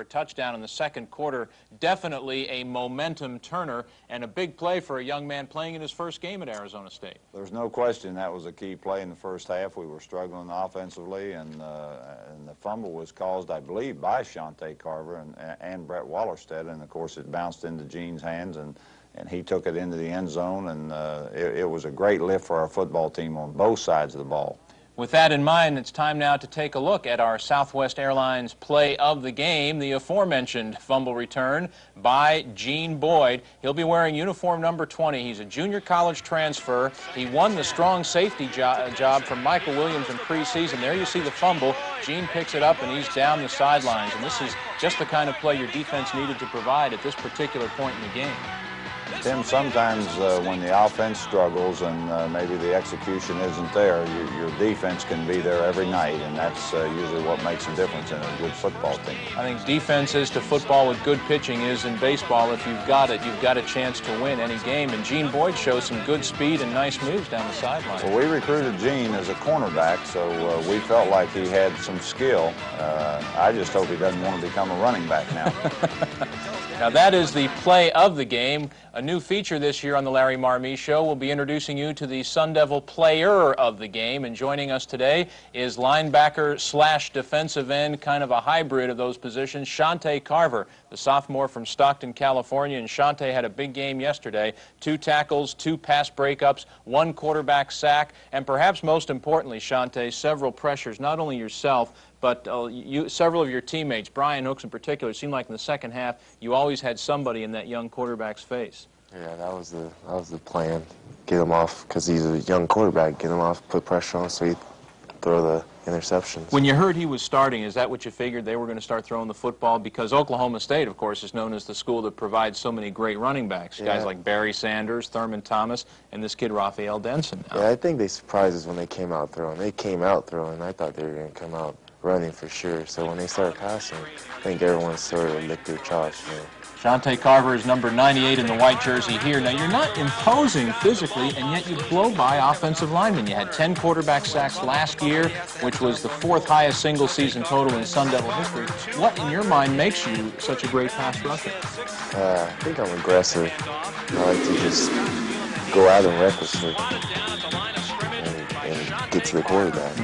a touchdown in the second quarter. Definitely a momentum turner and a big play for a young man playing in his first game at Arizona State. There's no question that was a key play in the first half. We were struggling offensively, and the fumble was caused, I believe, by Shante Carver and Brett Wallerstedt, and of course it bounced into Gene's hands, and he took it into the end zone, and it was a great lift for our football team on both sides of the ball. With that in mind, it's time now to take a look at our Southwest Airlines play of the game, the aforementioned fumble return by Gene Boyd. He'll be wearing uniform number 20. He's a junior college transfer. He won the strong safety job from Michael Williams in preseason. There you see the fumble. Gene picks it up, and he's down the sidelines. And this is just the kind of play your defense needed to provide at this particular point in the game. Tim, sometimes when the offense struggles and maybe the execution isn't there, your defense can be there every night, and that's usually what makes a difference in a good football team. I think defense is to football what good pitching is in baseball. If you've got it, you've got a chance to win any game, and Gene Boyd shows some good speed and nice moves down the sideline. Well, we recruited Gene as a cornerback, so we felt like he had some skill. I just hope he doesn't want to become a running back now. Now that is the play of the game. A new feature this year on the Larry Marime Show. We'll be introducing you to the Sun Devil player of the game. And joining us today is linebacker / defensive end, kind of a hybrid of those positions, Shantae Carver, the sophomore from Stockton, California. And Shantae had a big game yesterday. 2 tackles, 2 pass breakups, 1 quarterback sack, and perhaps most importantly, Shantae, several pressures, not only yourself, but several of your teammates, Brian Hooks in particular. It seemed like in the second half you always had somebody in that young quarterback's face. Yeah, that was the plan. Get him off, because he's a young quarterback. Get him off, put pressure on so he throw the interceptions. When you heard he was starting, is that what you figured they were going to start throwing the football? Because Oklahoma State, of course, is known as the school that provides so many great running backs. Yeah. Guys like Barry Sanders, Thurman Thomas, and this kid Raphael Denson. Yeah, I think they surprised us when they came out throwing. They came out throwing. I thought they were going to come out running for sure. So when they started passing, I think everyone sort of licked their chops. You know. Shantae Carver is number 98 in the white jersey here. Now, you're not imposing physically, and yet you blow by offensive linemen. You had 10 quarterback sacks last year, which was the 4th highest single-season total in Sun Devil history. What, in your mind, makes you such a great pass rusher? I think I'm aggressive. I like to just go out and recklessly and get to the quarterback.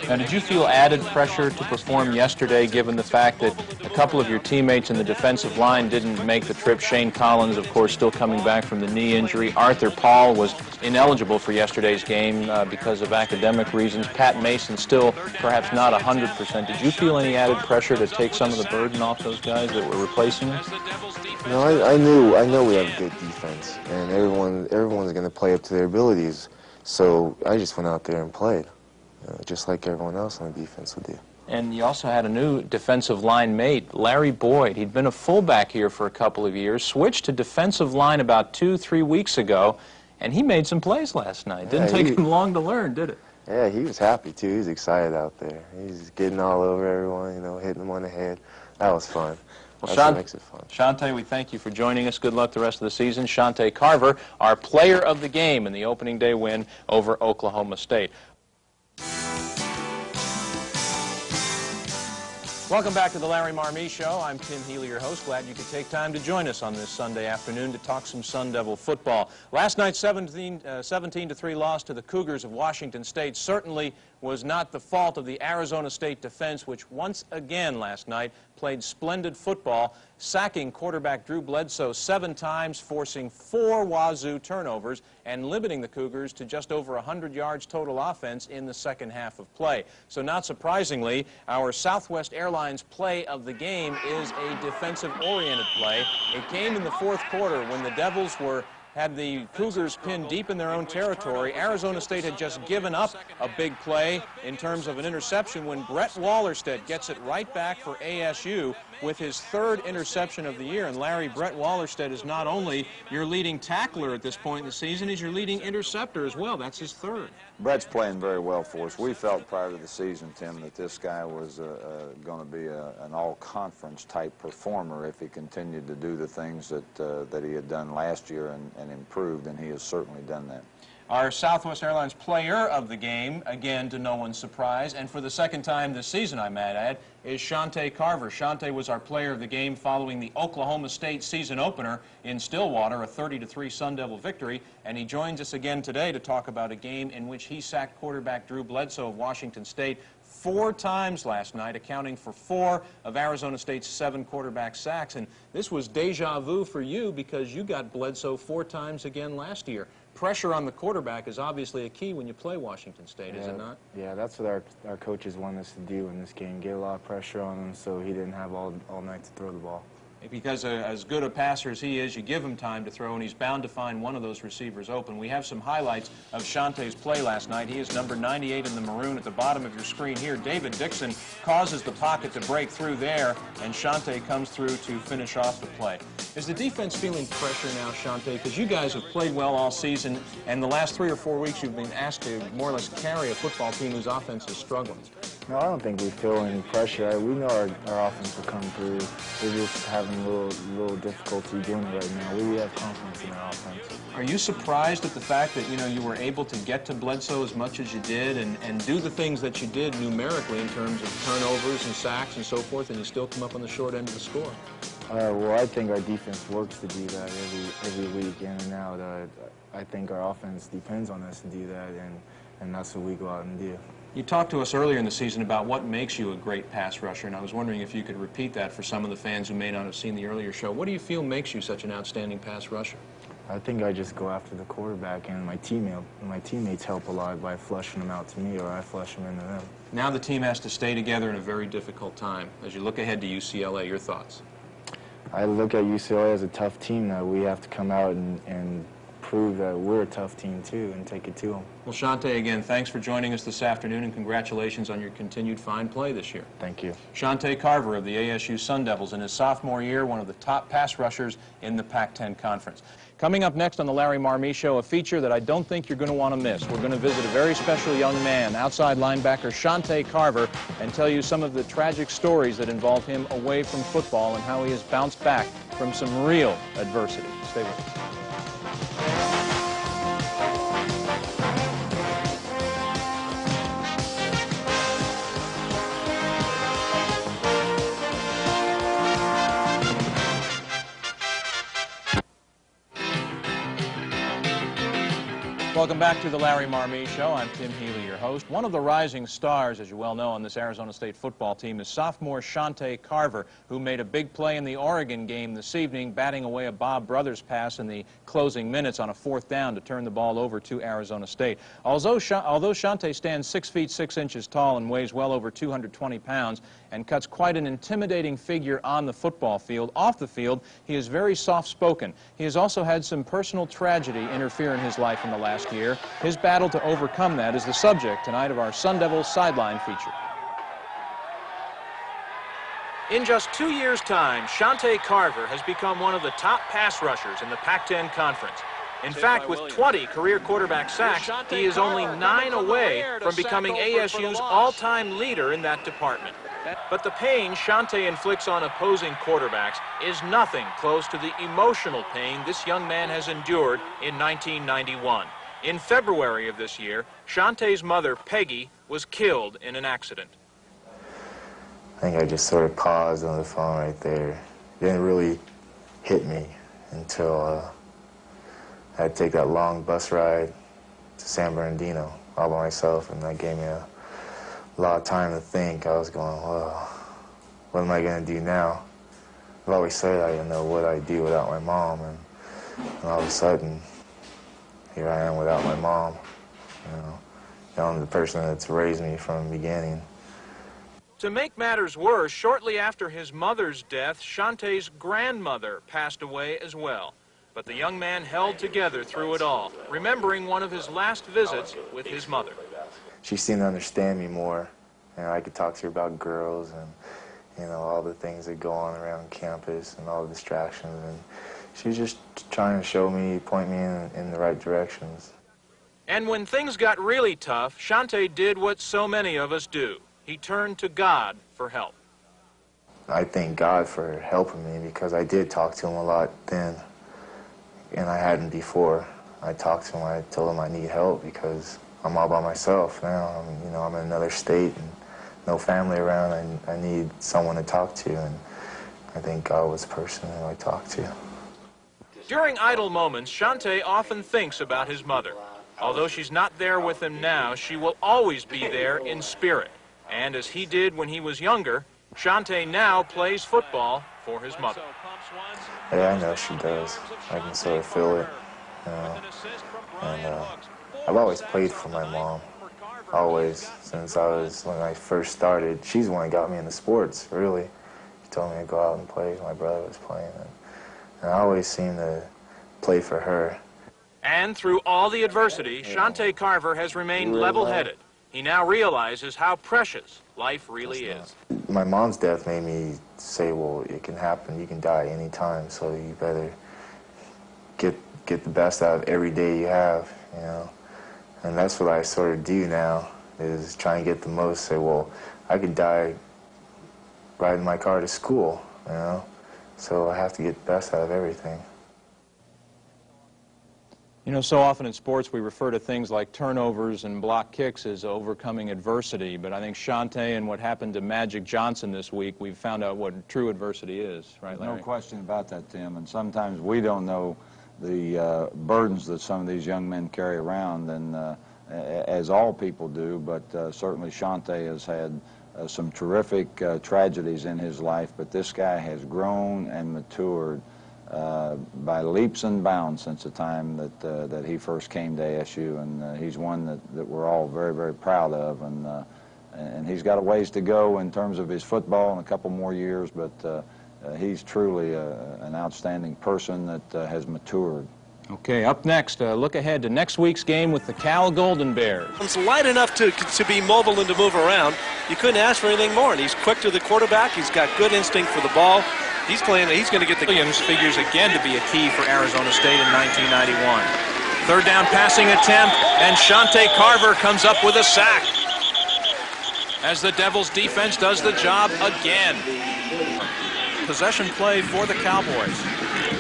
Now, did you feel added pressure to perform yesterday, given the fact that a couple of your teammates in the defensive line didn't make the trip? Shane Collins, of course, still coming back from the knee injury. Arthur Paul was ineligible for yesterday's game because of academic reasons. Pat Mason still perhaps not 100%. Did you feel any added pressure to take some of the burden off those guys that were replacing them? No, I know we have a good defense, and everyone's going to play up to their abilities. So I just went out there and played. Just like everyone else on the defense would do. And you also had a new defensive line mate, Larry Boyd. He'd been a fullback here for a couple of years, switched to defensive line about 2-3 weeks ago, and he made some plays last night. Didn't take him long to learn, did it? Yeah, he was happy, too. He was excited out there. He's getting all over everyone, you know, hitting them on the head. That was fun. Well, That's what makes it fun. Shantae, we thank you for joining us. Good luck the rest of the season. Shantae Carver, our player of the game in the opening day win over Oklahoma State. Welcome back to the Larry Marime Show. I'm Tim Healy, your host. Glad you could take time to join us on this Sunday afternoon to talk some Sun Devil football. Last night's 17-3 loss to the Cougars of Washington State certainly was not the fault of the Arizona State defense, which once again last night played splendid football, sacking quarterback Drew Bledsoe 7 times, forcing 4 Wazoo turnovers, and limiting the Cougars to just over 100 yards total offense in the second half of play. So not surprisingly, our Southwest Airlines play of the game is a defensive-oriented play. It came in the 4th quarter when the Devils had the Cougars pinned deep in their own territory. Arizona State had just given up a big play in terms of an interception when Brett Wallerstedt gets it right back for ASU with his 3rd interception of the year. And Larry, Brett Wallerstedt is not only your leading tackler at this point in the season, he's your leading interceptor as well. That's his 3rd. Brett's playing very well for us. We felt prior to the season, Tim, that this guy was going to be an all-conference type performer if he continued to do the things that he had done last year and improved, and he has certainly done that. Our Southwest Airlines player of the game, again to no one's surprise, and for the second time this season, I might add, is Shante Carver. Shante was our player of the game following the Oklahoma State season opener in Stillwater, a 30-3 Sun Devil victory, and he joins us again today to talk about a game in which he sacked quarterback Drew Bledsoe of Washington State 4 times last night, accounting for 4 of Arizona State's 7 quarterback sacks. And this was deja vu for you because you got Bledsoe 4 times again last year. Pressure on the quarterback is obviously a key when you play Washington State, is it not? Yeah, that's what our coaches want us to do in this game, get a lot of pressure on him so he didn't have all night to throw the ball. Because as good a passer as he is, you give him time to throw, and he's bound to find one of those receivers open. We have some highlights of Shantae's play last night. He is number 98 in the maroon at the bottom of your screen here. David Dixon causes the pocket to break through there, and Shante comes through to finish off the play. Is the defense feeling pressure now, Shante? Because you guys have played well all season, and the last 3 or 4 weeks you've been asked to more or less carry a football team whose offense is struggling. No, I don't think we feel any pressure. We know our offense will come through. We're just having a little difficulty doing it right now. We have confidence in our offense. Are you surprised at the fact that, you were able to get to Bledsoe as much as you did and do the things that you did numerically in terms of turnovers and sacks and so forth, and you still come up on the short end of the score? Well, I think our defense works to do that every week in and out. I think our offense depends on us to do that, and that's what we go out and do. You talked to us earlier in the season about what makes you a great pass rusher, and I was wondering if you could repeat that for some of the fans who may not have seen the earlier show. What do you feel makes you such an outstanding pass rusher? I think I just go after the quarterback, and my teammates help a lot by flushing them out to me, or I flush them into them. Now the team has to stay together in a very difficult time. As you look ahead to UCLA, your thoughts? I look at UCLA as a tough team that we have to come out and prove that we're a tough team too and take it to them. Well, Shante, again, thanks for joining us this afternoon, and congratulations on your continued fine play this year. Thank you. Shante Carver of the ASU Sun Devils, in his sophomore year, one of the top pass rushers in the Pac-10 Conference. Coming up next on the Larry Marime Show, a feature that I don't think you're going to want to miss. We're going to visit a very special young man, outside linebacker Shante Carver, and tell you some of the tragic stories that involve him away from football and how he has bounced back from some real adversity. Stay with us. Welcome back to the Larry Marime Show. I'm Tim Healy, your host. One of the rising stars, as you well know, on this Arizona State football team is sophomore Shante Carver, who made a big play in the Oregon game this evening, batting away a Bob Brothers pass in the closing minutes on a 4th down to turn the ball over to Arizona State. Although Shante stands 6 feet 6 inches tall and weighs well over 220 pounds and cuts quite an intimidating figure on the football field, off the field, he is very soft-spoken. He has also had some personal tragedy interfere in his life in the last year. His battle to overcome that is the subject tonight of our Sun Devils Sideline feature. In just 2 years' time, Shante Carver has become one of the top pass rushers in the Pac-10 Conference. In fact, with 20 career quarterback sacks, he is only 9 away from becoming ASU's all-time leader in that department. But the pain Shante inflicts on opposing quarterbacks is nothing close to the emotional pain this young man has endured in 1991. In February of this year, Shantae's mother, Peggy, was killed in an accident. I think I just sort of paused on the phone right there. It didn't really hit me until I had to take that long bus ride to San Bernardino all by myself, and that gave me a lot of time to think. I was going, well, what am I going to do now? I've always said I didn't know what I'd do without my mom, and all of a sudden, here I am without my mom. I'm the person that's raised me from the beginning. To make matters worse, shortly after his mother's death, Shantae's grandmother passed away as well. But the young man held together through it all, remembering one of his last visits with his mother. She seemed to understand me more, and I could talk to her about girls and, all the things that go on around campus and all the distractions. And she was just trying to show me, point me in the right directions. And when things got really tough, Shante did what so many of us do. He turned to God for help. I thank God for helping me because I did talk to him a lot then, and I hadn't before. I talked to him. I told him I need help because I'm all by myself now. I'm in another state and no family around. I need someone to talk to, and I think God was the person who I talked to. During idle moments, Shante often thinks about his mother. Although she's not there with him now, she will always be there in spirit. And as he did when he was younger, Shante now plays football for his mother. Yeah, I know she does. I can sort of feel it. And I've always played for my mom. Always, when I first started. She's the one that got me into sports, really. She told me to go out and play. My brother was playing. And I always seemed to play for her. And through all the adversity, Shantae Carver has remained level-headed. He now realizes how precious life really is. My mom's death made me say, well, it can happen. You can die anytime, so you better get the best out of every day you have, you know. And that's what I sort of do now, is try and get the most. Say, well, I could die riding my car to school, you know. So I have to get the best out of everything. You know, so often in sports we refer to things like turnovers and block kicks as overcoming adversity, but I think Shante and what happened to Magic Johnson this week, we've found out what true adversity is, right, Larry? No question about that, Tim, and sometimes we don't know the burdens that some of these young men carry around, and as all people do, but certainly Shante has had some terrific tragedies in his life, but this guy has grown and matured by leaps and bounds since the time that he first came to ASU, and he's one that we're all very, very proud of, and he's got a ways to go in terms of his football in a couple more years, but he's truly an outstanding person that has matured. Okay, up next, look ahead to next week's game with the Cal Golden Bears. He's light enough to be mobile and to move around. You couldn't ask for anything more, and he's quick to the quarterback. He's got good instinct for the ball. He's going to get the... Williams figures again to be a key for Arizona State in 1991. Third down passing attempt, and Shante Carver comes up with a sack as the Devils defense does the job again. Possession play for the Cowboys.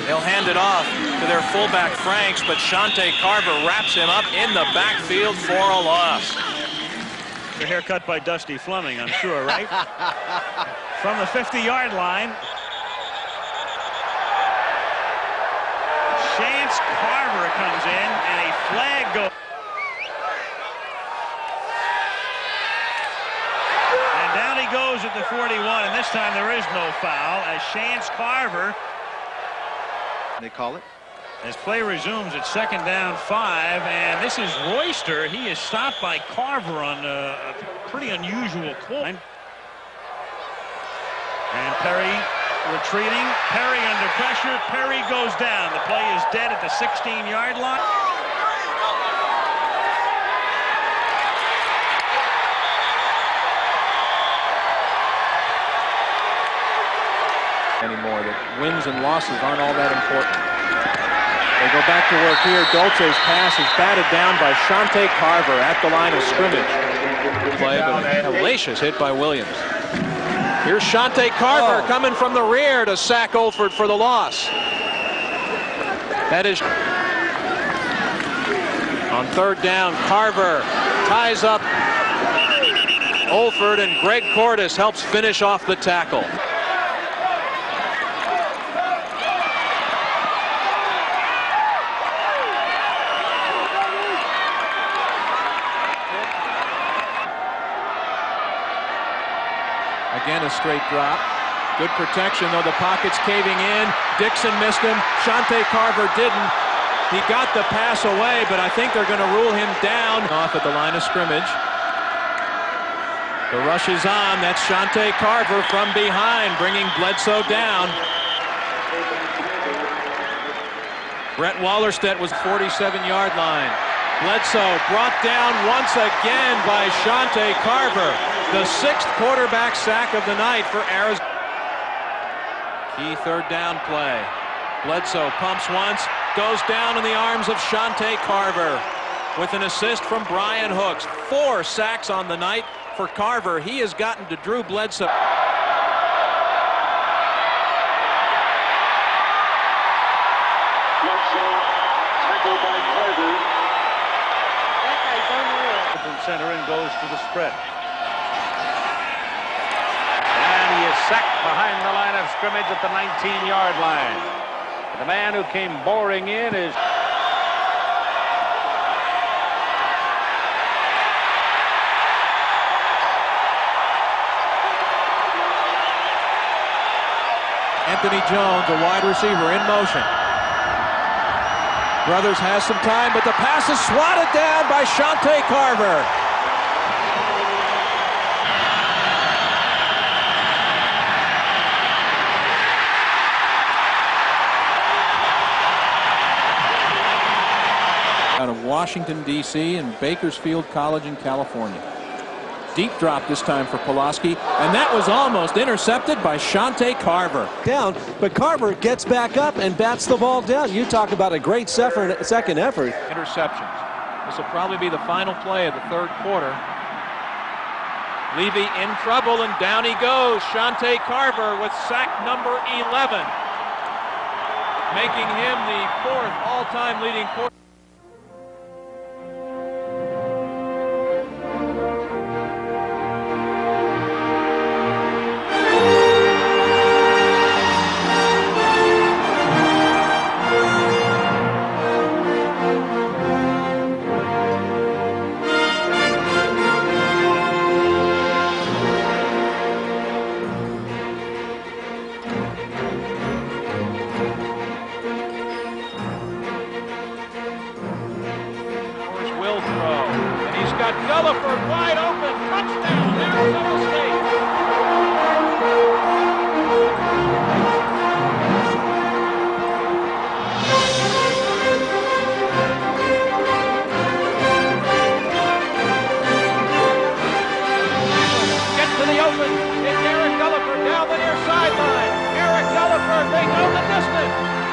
They'll hand it off to their fullback Franks, but Shante Carver wraps him up in the backfield for a loss. Your haircut by Dusty Fleming, I'm sure, right? From the 50-yard line, Shante Carver comes in, and a flag goes. And down he goes at the 41, and this time there is no foul as Shante Carver. They call it. As play resumes at second down 5, and this is Royster. He is stopped by Carver on a pretty unusual call. And Perry retreating. Perry under pressure. Perry goes down. The play is dead at the 16-yard line. Anymore, that wins and losses aren't all that important. They go back to work here. Dolce's pass is batted down by Shante Carver at the line of scrimmage. Play, but a hellacious hit by Williams. Here's Shante Carver coming from the rear to sack Olford for the loss. That is on third down. Carver ties up Olford, and Greg Cordes helps finish off the tackle. Again, a straight drop. Good protection, though the pocket's caving in. Dixon missed him. Shante Carver didn't. He got the pass away, but I think they're going to rule him down. Off at the line of scrimmage. The rush is on. That's Shante Carver from behind, bringing Bledsoe down. Brett Wallerstedt was 47-yard line. Bledsoe brought down once again by Shante Carver. The 6th quarterback sack of the night for Arizona. Key third down play. Bledsoe pumps once, goes down in the arms of Shante Carver with an assist from Brian Hooks. 4 sacks on the night for Carver. He has gotten to Drew Bledsoe. Tackled by Carver. center and goes to the spread. And he is sacked behind the line of scrimmage at the 19-yard line. The man who came boring in is Anthony Jones, a wide receiver, in motion. Brothers has some time, but the pass is swatted down by Shantae Carver. Out of Washington, D.C. and Bakersfield College in California. Deep drop this time for Pulaski, and that was almost intercepted by Shante Carver. Down, but Carver gets back up and bats the ball down. You talk about a great second effort. Interceptions. This will probably be the final play of the third quarter. Levy in trouble, and down he goes. Shante Carver with sack number 11, making him the fourth all-time leading quarterback. Got Gulliver wide open. Touchdown, Arizona State. Gets to the open. It's Eric Gulliver down the near sideline. Eric Gulliver, they go the distance.